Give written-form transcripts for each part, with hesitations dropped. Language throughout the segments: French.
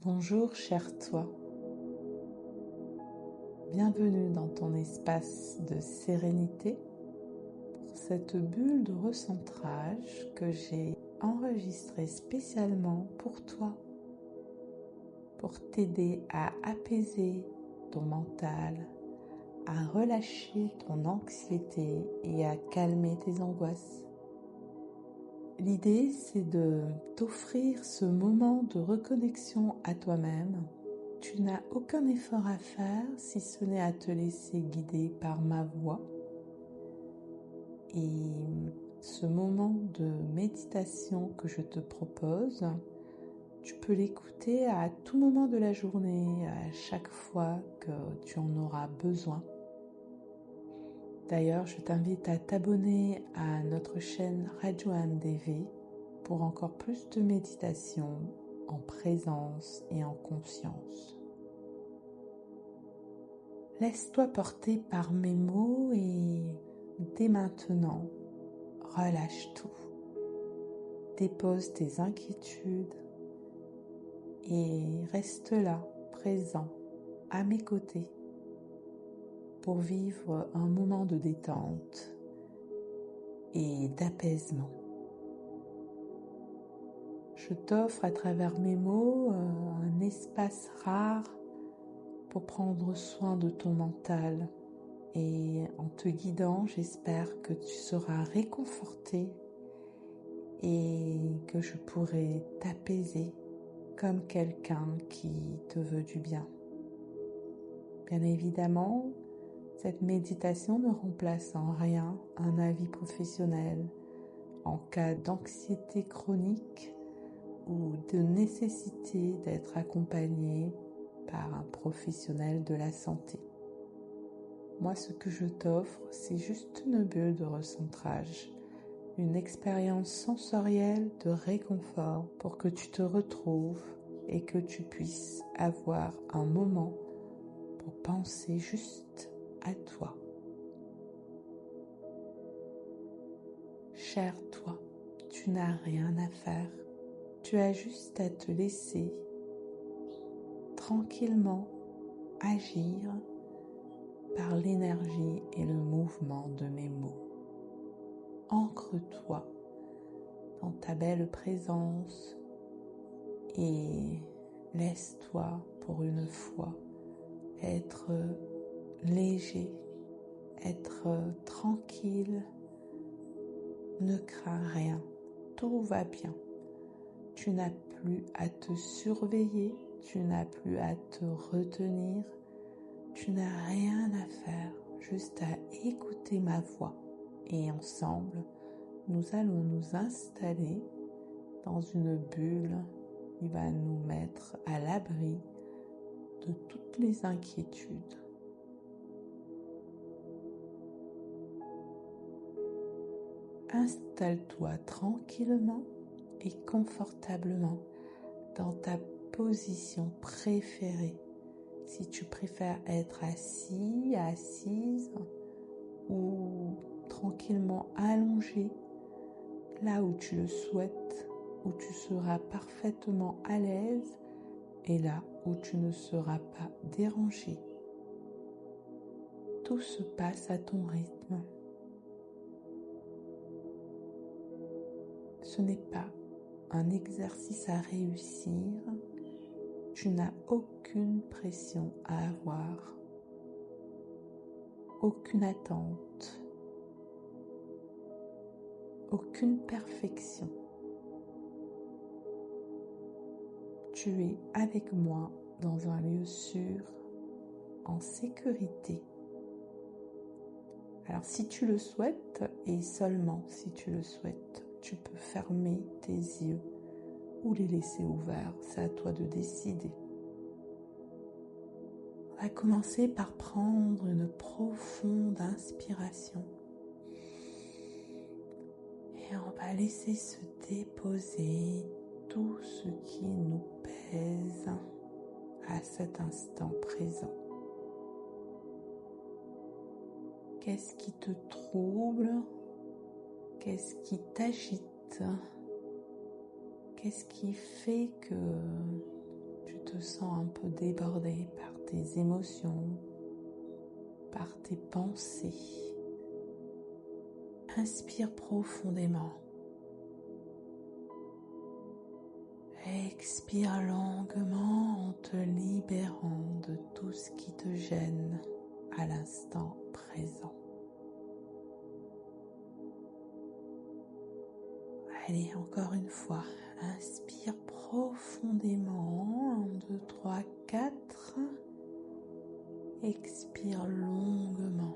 Bonjour cher toi, bienvenue dans ton espace de sérénité pour cette bulle de recentrage que j'ai enregistrée spécialement pour toi, pour t'aider à apaiser ton mental, à relâcher ton anxiété et à calmer tes angoisses. L'idée, c'est de t'offrir ce moment de reconnexion à toi-même. Tu n'as aucun effort à faire si ce n'est à te laisser guider par ma voix. Et ce moment de méditation que je te propose, tu peux l'écouter à tout moment de la journée, à chaque fois que tu en auras besoin. D'ailleurs, je t'invite à t'abonner à notre chaîne Radio AMDV pour encore plus de méditation en présence et en conscience. Laisse-toi porter par mes mots et dès maintenant, relâche tout. Dépose tes inquiétudes et reste là, présent, à mes côtés, pour vivre un moment de détente et d'apaisement. Je t'offre à travers mes mots un espace rare pour prendre soin de ton mental et en te guidant, j'espère que tu seras réconforté et que je pourrai t'apaiser comme quelqu'un qui te veut du bien. Bien évidemment, cette méditation ne remplace en rien un avis professionnel en cas d'anxiété chronique ou de nécessité d'être accompagné par un professionnel de la santé. Moi, ce que je t'offre, c'est juste une bulle de recentrage, une expérience sensorielle de réconfort pour que tu te retrouves et que tu puisses avoir un moment pour penser juste à toi. Cher toi, tu n'as rien à faire. Tu as juste à te laisser tranquillement agir par l'énergie et le mouvement de mes mots. Ancre-toi dans ta belle présence et laisse-toi pour une fois être léger, être tranquille. Ne crains rien, tout va bien. Tu n'as plus à te surveiller, tu n'as plus à te retenir, tu n'as rien à faire, juste à écouter ma voix. Et ensemble, nous allons nous installer dans une bulle qui va nous mettre à l'abri de toutes les inquiétudes. Installe-toi tranquillement et confortablement dans ta position préférée. Si tu préfères être assis, assise ou tranquillement allongé, là où tu le souhaites, où tu seras parfaitement à l'aise et là où tu ne seras pas dérangé. Tout se passe à ton rythme. Ce n'est pas un exercice à réussir. Tu n'as aucune pression à avoir, aucune attente, aucune perfection. Tu es avec moi dans un lieu sûr, en sécurité. Alors si tu le souhaites, et seulement si tu le souhaites, tu peux fermer tes yeux ou les laisser ouverts, c'est à toi de décider. On va commencer par prendre une profonde inspiration et on va laisser se déposer tout ce qui nous pèse à cet instant présent. Qu'est-ce qui te trouble? Qu'est-ce qui t'agite? Qu'est-ce qui fait que tu te te sens un peu débordé par tes émotions, par tes pensées, inspire profondément. Expire longuement en te libérant de tout ce qui te gêne à l'instant présent. Allez, encore une fois, inspire profondément. 1, 2, 3, 4. Expire longuement.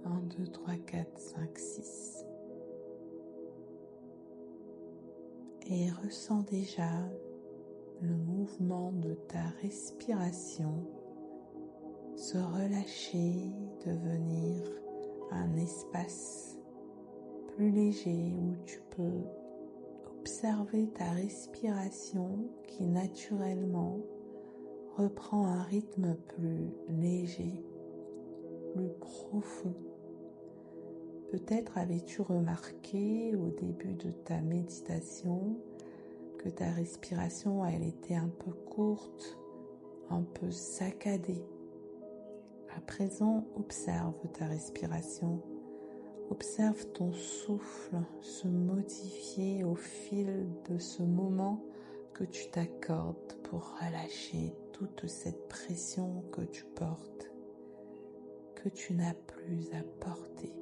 1, 2, 3, 4, 5, 6. Et ressens déjà le mouvement de ta respiration se relâcher, devenir un espace plus léger où tu peux observer ta respiration qui naturellement reprend un rythme plus léger, plus profond. Peut-être avais-tu remarqué au début de ta méditation que ta respiration, elle était un peu courte, un peu saccadée. À présent, observe ta respiration. Observe ton souffle se modifier au fil de ce moment que tu t'accordes pour relâcher toute cette pression que tu portes, que tu n'as plus à porter.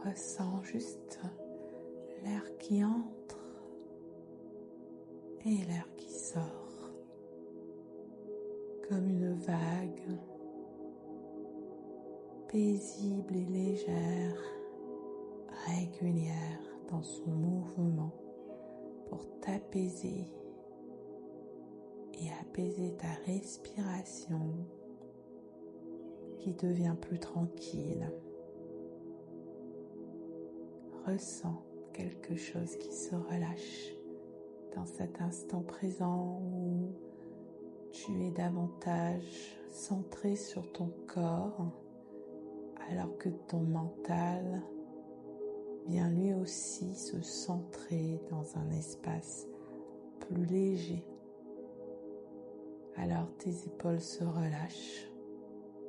Ressens juste l'air qui entre et l'air qui sort, comme une vague paisible et légère, régulière dans son mouvement pour t'apaiser et apaiser ta respiration qui devient plus tranquille. Ressens quelque chose qui se relâche dans cet instant présent où tu es davantage centré sur ton corps alors que ton mental vient lui aussi se centrer dans un espace plus léger. Alors tes épaules se relâchent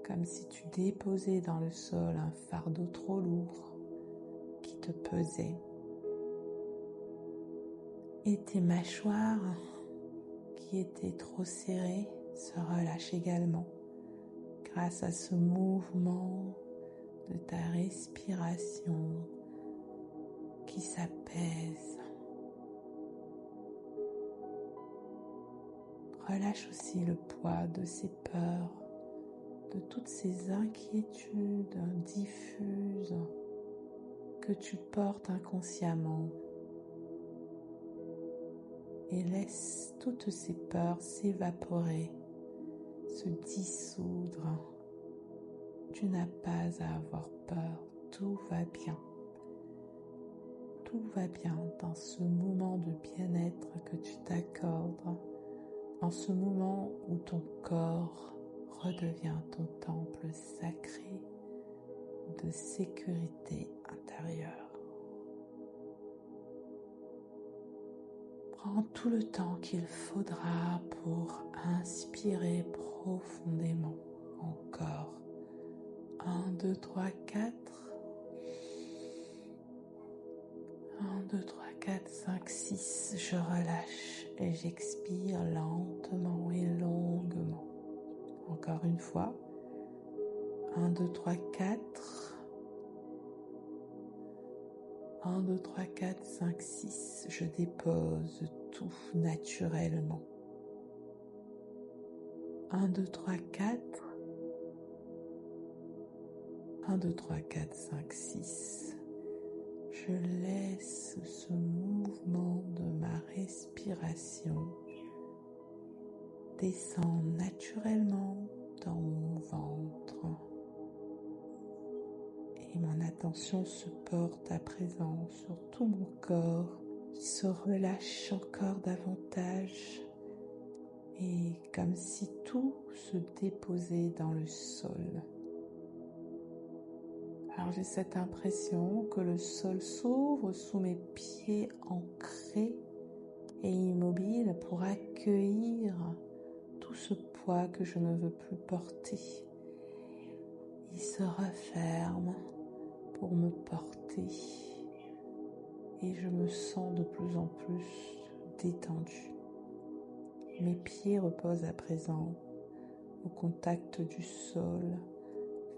comme si tu déposais dans le sol un fardeau trop lourd qui te pesait. Et tes mâchoires qui étaient trop serrées se relâchent également grâce à ce mouvement de ta respiration qui s'apaise. Relâche aussi le poids de ces peurs, de toutes ces inquiétudes diffuses que tu portes inconsciemment. Et laisse toutes ces peurs s'évaporer, se dissoudre. Tu n'as pas à avoir peur, tout va bien. Tout va bien dans ce moment de bien-être que tu t'accordes, dans ce moment où ton corps redevient ton temple sacré de sécurité intérieure. Prends tout le temps qu'il faudra pour inspirer profondément. Encore. 1, 2, 3, 4. 1, 2, 3, 4, 5, 6. Je relâche et j'expire lentement et longuement. Encore une fois. 1, 2, 3, 4. 1, 2, 3, 4, 5, 6. Je dépose tout naturellement. 1, 2, 3, 4. 1, 2, 3, 4, 5, 6. Je laisse ce mouvement de ma respiration descendre naturellement dans mon ventre. Et mon attention se porte à présent sur tout mon corps qui se relâche encore davantage et comme si tout se déposait dans le sol. Alors j'ai cette impression que le sol s'ouvre sous mes pieds ancrés et immobiles pour accueillir tout ce poids que je ne veux plus porter. Il se referme pour me porter et je me sens de plus en plus détendue. Mes pieds reposent à présent au contact du sol,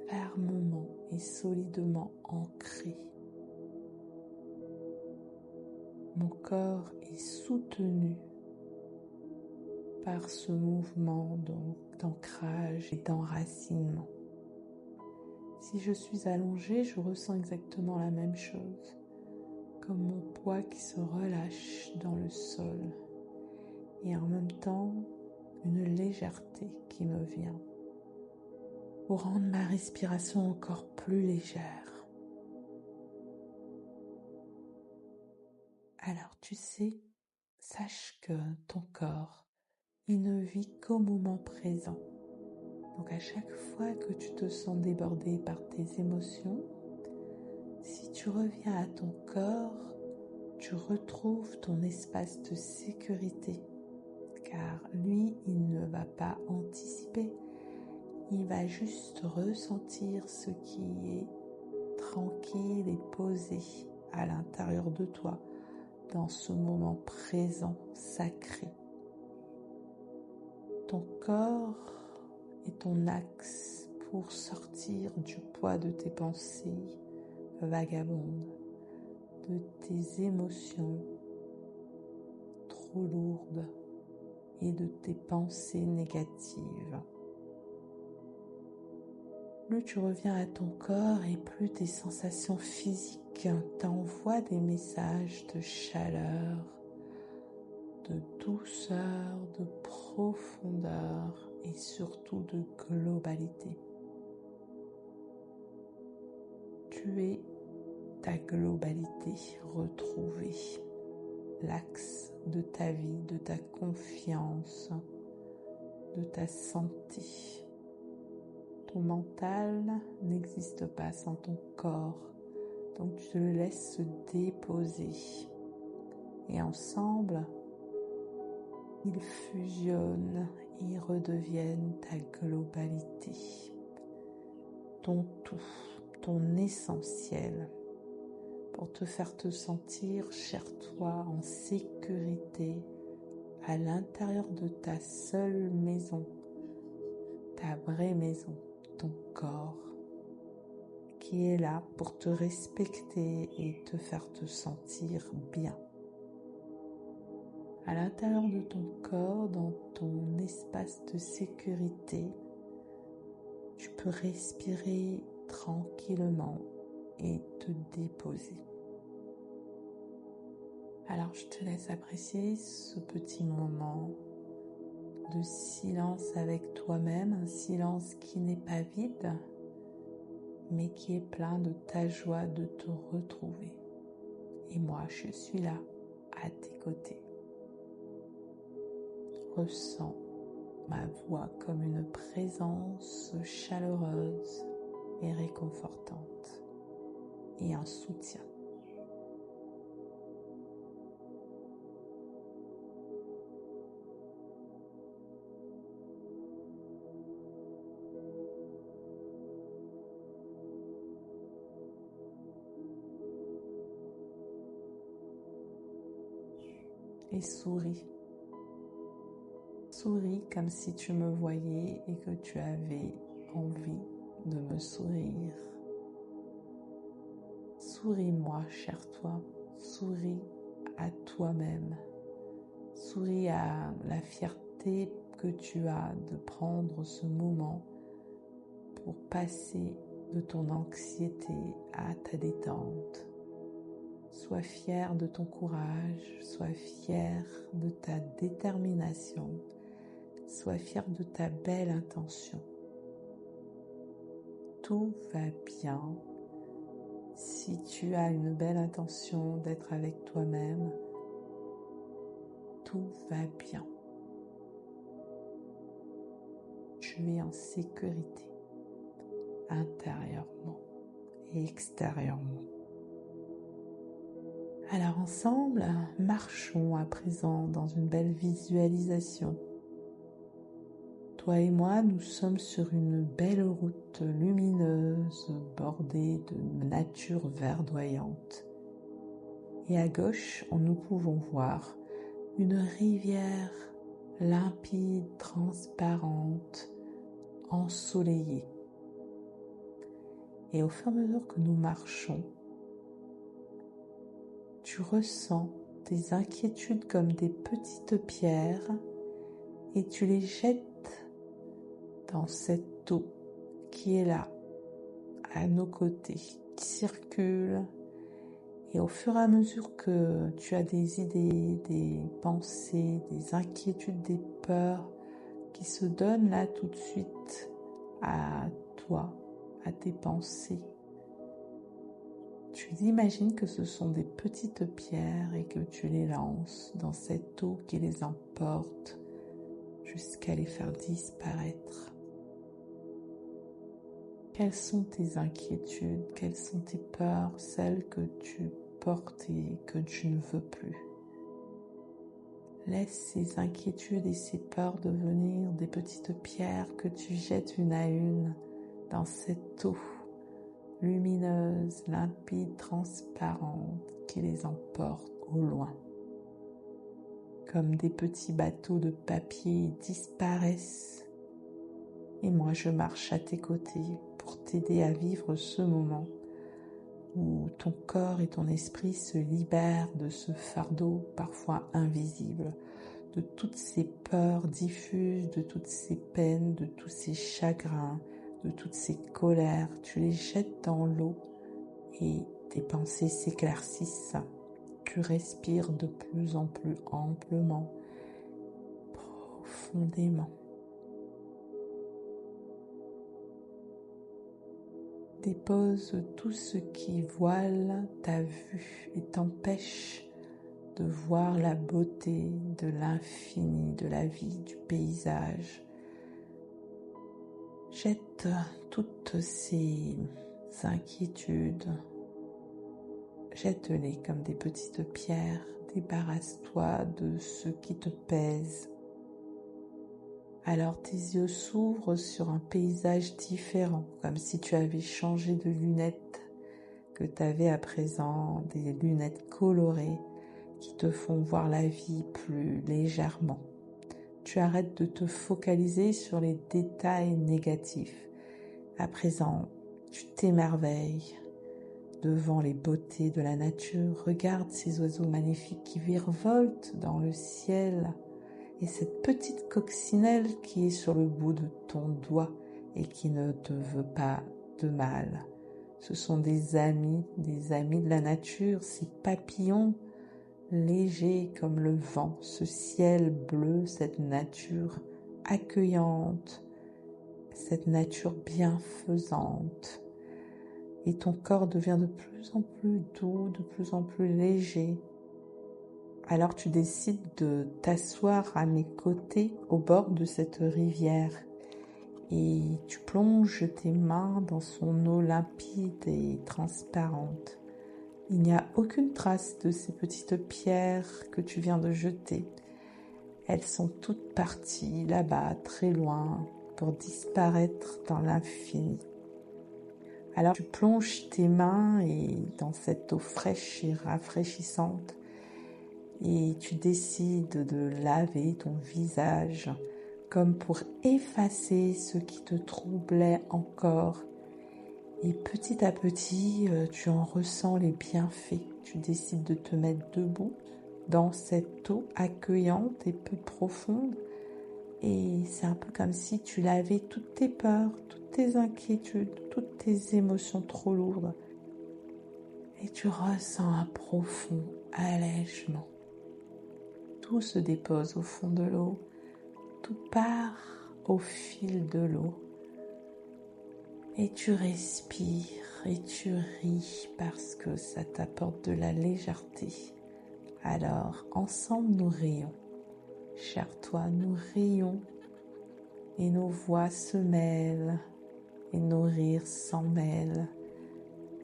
fermement et solidement ancrés. Mon corps est soutenu par ce mouvement d'ancrage et d'enracinement. Si je suis allongée, je ressens exactement la même chose, comme mon poids qui se relâche dans le sol et en même temps une légèreté qui me vient pour rendre ma respiration encore plus légère. Alors tu sais, sache que ton corps, il ne vit qu'au moment présent. Donc à chaque fois que tu te sens débordé par tes émotions, si tu reviens à ton corps, tu retrouves ton espace de sécurité. Car lui, il ne va pas anticiper, il va juste ressentir ce qui est tranquille et posé à l'intérieur de toi, dans ce moment présent sacré. Ton corps est ton axe pour sortir du poids de tes pensées vagabondes, de tes émotions trop lourdes et de tes pensées négatives. Plus tu reviens à ton corps et plus tes sensations physiques t'envoient des messages de chaleur, de douceur, de profondeur et surtout de globalité. Tu es ta globalité retrouvée, l'axe de ta vie, de ta confiance, de ta santé. Ton mental n'existe pas sans ton corps, donc tu le laisses se déposer. Et ensemble, ils fusionnent et redeviennent ta globalité, ton tout, ton essentiel, pour te faire te sentir, cher toi, en sécurité à l'intérieur de ta seule maison, ta vraie maison, ton corps, qui est là pour te respecter et te faire te sentir bien. À l'intérieur de ton corps, dans ton espace de sécurité, tu peux respirer tranquillement et te déposer. Alors je te laisse apprécier ce petit moment de silence avec toi-même, un silence qui n'est pas vide, mais qui est plein de ta joie de te retrouver. Et moi, je suis là, à tes côtés. Ressens ma voix comme une présence chaleureuse et réconfortante et un soutien. Et souris. Souris comme si tu me voyais et que tu avais envie de me sourire. Souris-moi, cher toi. Souris à toi-même. Souris à la fierté que tu as de prendre ce moment pour passer de ton anxiété à ta détente. Sois fier de ton courage, sois fier de ta détermination, sois fier de ta belle intention. Tout va bien si tu as une belle intention d'être avec toi-même. Tout va bien. Tu es en sécurité intérieurement et extérieurement. Alors ensemble, marchons à présent dans une belle visualisation. Toi et moi, nous sommes sur une belle route lumineuse bordée de nature verdoyante. Et à gauche, nous pouvons voir une rivière limpide, transparente, ensoleillée. Et au fur et à mesure que nous marchons, tu ressens tes inquiétudes comme des petites pierres et tu les jettes dans cette eau qui est là, à nos côtés, qui circule. Et au fur et à mesure que tu as des idées, des pensées, des inquiétudes, des peurs qui se donnent là tout de suite à toi, à tes pensées, tu imagines que ce sont des petites pierres et que tu les lances dans cette eau qui les emporte jusqu'à les faire disparaître. Quelles sont tes inquiétudes, quelles sont tes peurs, celles que tu portes et que tu ne veux plus? Laisse ces inquiétudes et ces peurs devenir des petites pierres que tu jettes une à une dans cette eau lumineuse, limpide, transparente qui les emporte au loin. Comme des petits bateaux de papier disparaissent. Et moi je marche à tes côtés pour t'aider à vivre ce moment où ton corps et ton esprit se libèrent de ce fardeau parfois invisible, de toutes ces peurs diffuses, de toutes ces peines, de tous ces chagrins, de toutes ces colères. Tu les jettes dans l'eau et tes pensées s'éclaircissent. Tu respires de plus en plus amplement, profondément. Dépose tout ce qui voile ta vue et t'empêche de voir la beauté de l'infini, de la vie, du paysage. Jette toutes ces inquiétudes, jette-les comme des petites pierres, débarrasse-toi de ce qui te pèse. Alors tes yeux s'ouvrent sur un paysage différent, comme si tu avais changé de lunettes, que tu avais à présent des lunettes colorées qui te font voir la vie plus légèrement. Tu arrêtes de te focaliser sur les détails négatifs. À présent, tu t'émerveilles devant les beautés de la nature. Regarde ces oiseaux magnifiques qui virevoltent dans le ciel. Et cette petite coccinelle qui est sur le bout de ton doigt et qui ne te veut pas de mal. Ce sont des amis de la nature, ces papillons légers comme le vent, ce ciel bleu, cette nature accueillante, cette nature bienfaisante. Et ton corps devient de plus en plus doux, de plus en plus léger. Alors tu décides de t'asseoir à mes côtés au bord de cette rivière et tu plonges tes mains dans son eau limpide et transparente. Il n'y a aucune trace de ces petites pierres que tu viens de jeter. Elles sont toutes parties là-bas, très loin, pour disparaître dans l'infini. Alors tu plonges tes mains dans cette eau fraîche et rafraîchissante. Et tu décides de laver ton visage comme pour effacer ce qui te troublait encore. Et petit à petit, tu en ressens les bienfaits. Tu décides de te mettre debout dans cette eau accueillante et peu profonde. Et c'est un peu comme si tu lavais toutes tes peurs, toutes tes inquiétudes, toutes tes émotions trop lourdes. Et tu ressens un profond allègement. Tout se dépose au fond de l'eau, tout part au fil de l'eau. Et tu respires et tu ris parce que ça t'apporte de la légèreté. Alors, ensemble, nous rions. Cher toi, nous rions et nos voix se mêlent et nos rires s'en mêlent.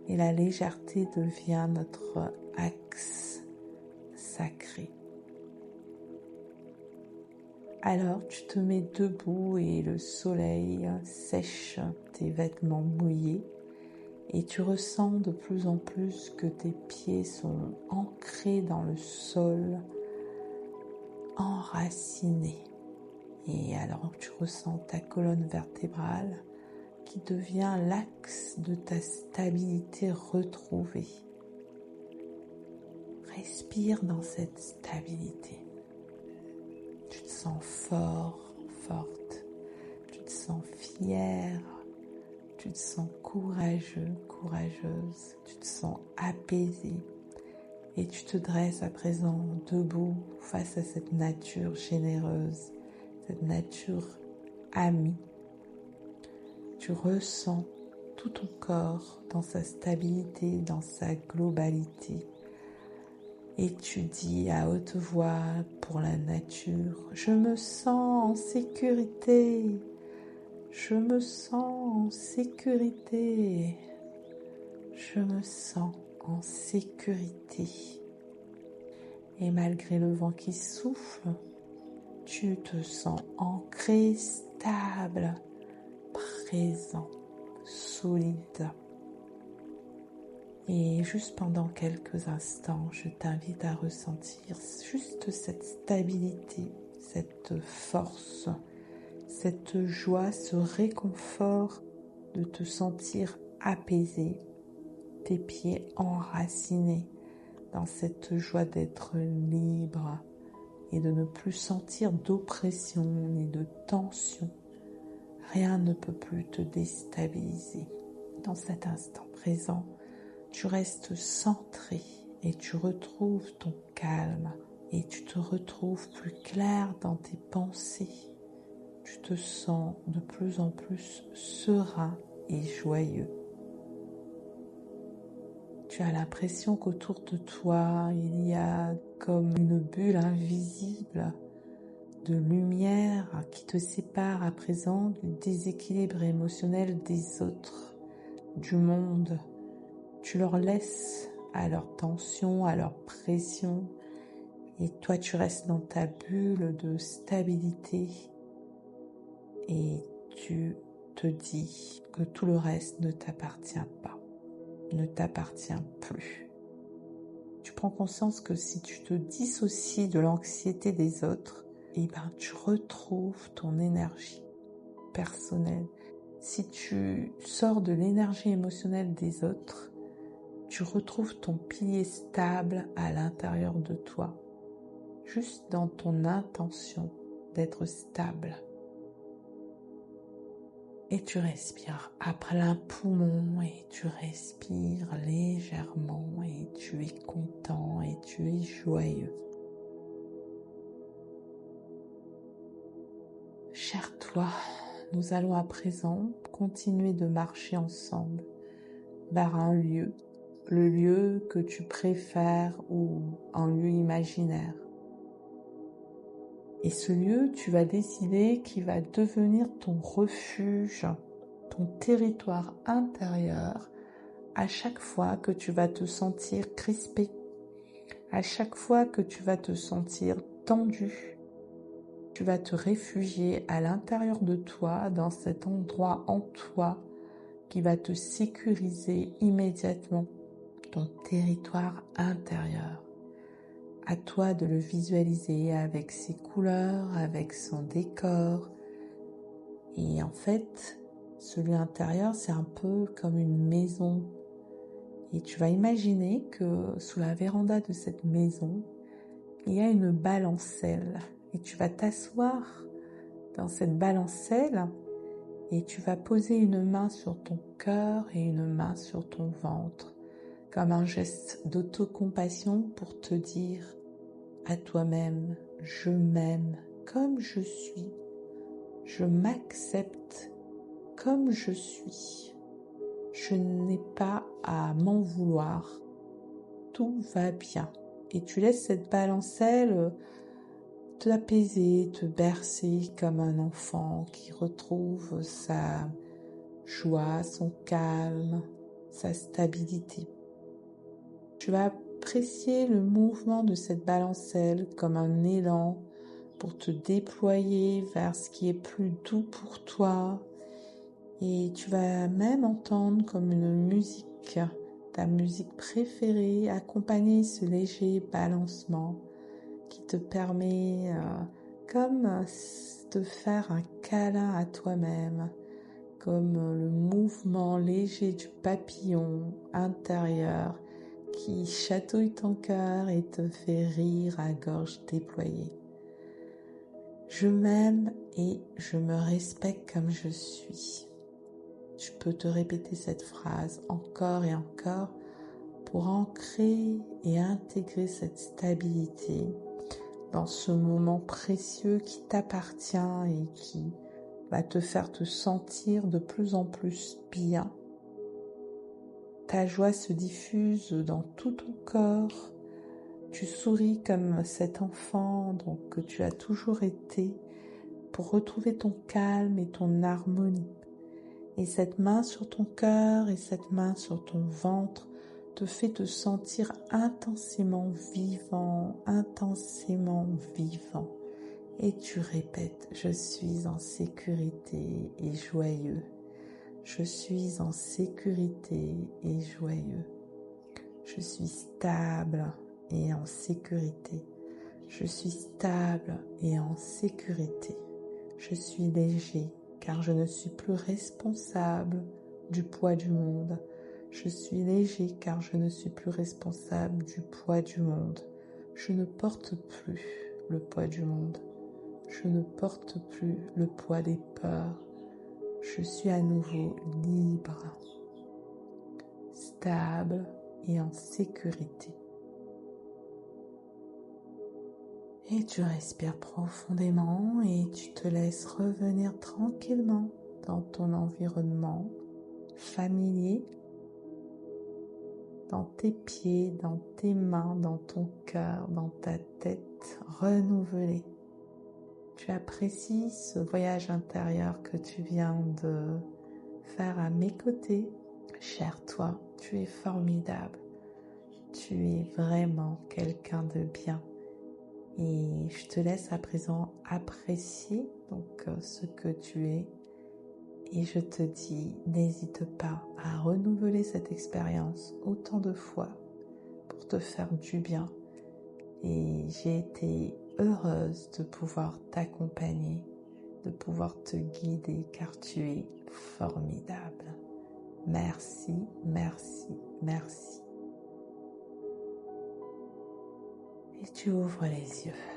et la légèreté devient notre axe sacré. Alors tu te mets debout et le soleil sèche tes vêtements mouillés et tu ressens de plus en plus que tes pieds sont ancrés dans le sol, enracinés. Et alors tu ressens ta colonne vertébrale qui devient l'axe de ta stabilité retrouvée. Respire dans cette stabilité. Tu te sens fort, forte. Tu te sens fier. Tu te sens courageux, courageuse. Tu te sens apaisé. Et tu te dresses à présent debout face à cette nature généreuse, cette nature amie. Tu ressens tout ton corps dans sa stabilité, dans sa globalité. Et tu dis à haute voix pour la nature, je me sens en sécurité, je me sens en sécurité, je me sens en sécurité. Et malgré le vent qui souffle, tu te sens ancré, stable, présent, solide. Et juste pendant quelques instants, je t'invite à ressentir juste cette stabilité, cette force, cette joie, ce réconfort de te sentir apaisé, tes pieds enracinés dans cette joie d'être libre et de ne plus sentir d'oppression ni de tension. Rien ne peut plus te déstabiliser. Dans cet instant présent, tu restes centré et tu retrouves ton calme et tu te retrouves plus clair dans tes pensées. Tu te sens de plus en plus serein et joyeux. Tu as l'impression qu'autour de toi, il y a comme une bulle invisible de lumière qui te sépare à présent du déséquilibre émotionnel des autres, du monde. Tu leur laisses à leur tension, à leur pression, et toi tu restes dans ta bulle de stabilité et tu te dis que tout le reste ne t'appartient pas, ne t'appartient plus. Tu prends conscience que si tu te dissocies de l'anxiété des autres, tu retrouves ton énergie personnelle. Si tu sors de l'énergie émotionnelle des autres, tu retrouves ton pilier stable à l'intérieur de toi, juste dans ton intention d'être stable. Et tu respires à plein poumon et tu respires légèrement et tu es content et tu es joyeux. Cher toi, nous allons à présent continuer de marcher ensemble vers un lieu, le lieu que tu préfères ou un lieu imaginaire. Et ce lieu, tu vas décider qu'il va devenir ton refuge, ton territoire intérieur à chaque fois que tu vas te sentir crispé, à chaque fois que tu vas te sentir tendu. Tu vas te réfugier à l'intérieur de toi, dans cet endroit en toi qui va te sécuriser immédiatement, ton territoire intérieur. À toi de le visualiser avec ses couleurs, avec son décor. Et en fait, ce lieu intérieur, c'est un peu comme une maison. Et tu vas imaginer que sous la véranda de cette maison, il y a une balancelle. Et tu vas t'asseoir dans cette balancelle et tu vas poser une main sur ton cœur et une main sur ton ventre, comme un geste d'autocompassion pour te dire à toi-même, je m'aime comme je suis, je m'accepte comme je suis, je n'ai pas à m'en vouloir, tout va bien. Et tu laisses cette balancelle t'apaiser, te bercer comme un enfant qui retrouve sa joie, son calme, sa stabilité. Tu vas apprécier le mouvement de cette balancelle comme un élan pour te déployer vers ce qui est plus doux pour toi. Et tu vas même entendre comme une musique, ta musique préférée, accompagner ce léger balancement qui te permet comme de faire un câlin à toi-même, comme le mouvement léger du papillon intérieur qui chatouille ton cœur et te fait rire à gorge déployée. Je m'aime et je me respecte comme je suis. Tu peux te répéter cette phrase encore et encore pour ancrer et intégrer cette stabilité dans ce moment précieux qui t'appartient et qui va te faire te sentir de plus en plus bien. Ta joie se diffuse dans tout ton corps. Tu souris comme cet enfant que tu as toujours été pour retrouver ton calme et ton harmonie. Et cette main sur ton cœur et cette main sur ton ventre te fait te sentir intensément vivant, intensément vivant. Et tu répètes, je suis en sécurité et joyeux. Je suis en sécurité et joyeux. Je suis stable et en sécurité. Je suis stable et en sécurité. Je suis léger car je ne suis plus responsable du poids du monde. Je suis léger car je ne suis plus responsable du poids du monde. Je ne porte plus le poids du monde. Je ne porte plus le poids des peurs. Je suis à nouveau libre, stable et en sécurité. Et tu respires profondément et tu te laisses revenir tranquillement dans ton environnement familier, dans tes pieds, dans tes mains, dans ton cœur, dans ta tête renouvelée. Tu apprécies ce voyage intérieur que tu viens de faire à mes côtés. Cher toi, tu es formidable. Tu es vraiment quelqu'un de bien. Et je te laisse à présent apprécier ce que tu es. Et je te dis, n'hésite pas à renouveler cette expérience autant de fois pour te faire du bien. Et j'ai été heureuse de pouvoir t'accompagner, de pouvoir te guider car tu es formidable. Merci, merci, merci. Et tu ouvres les yeux.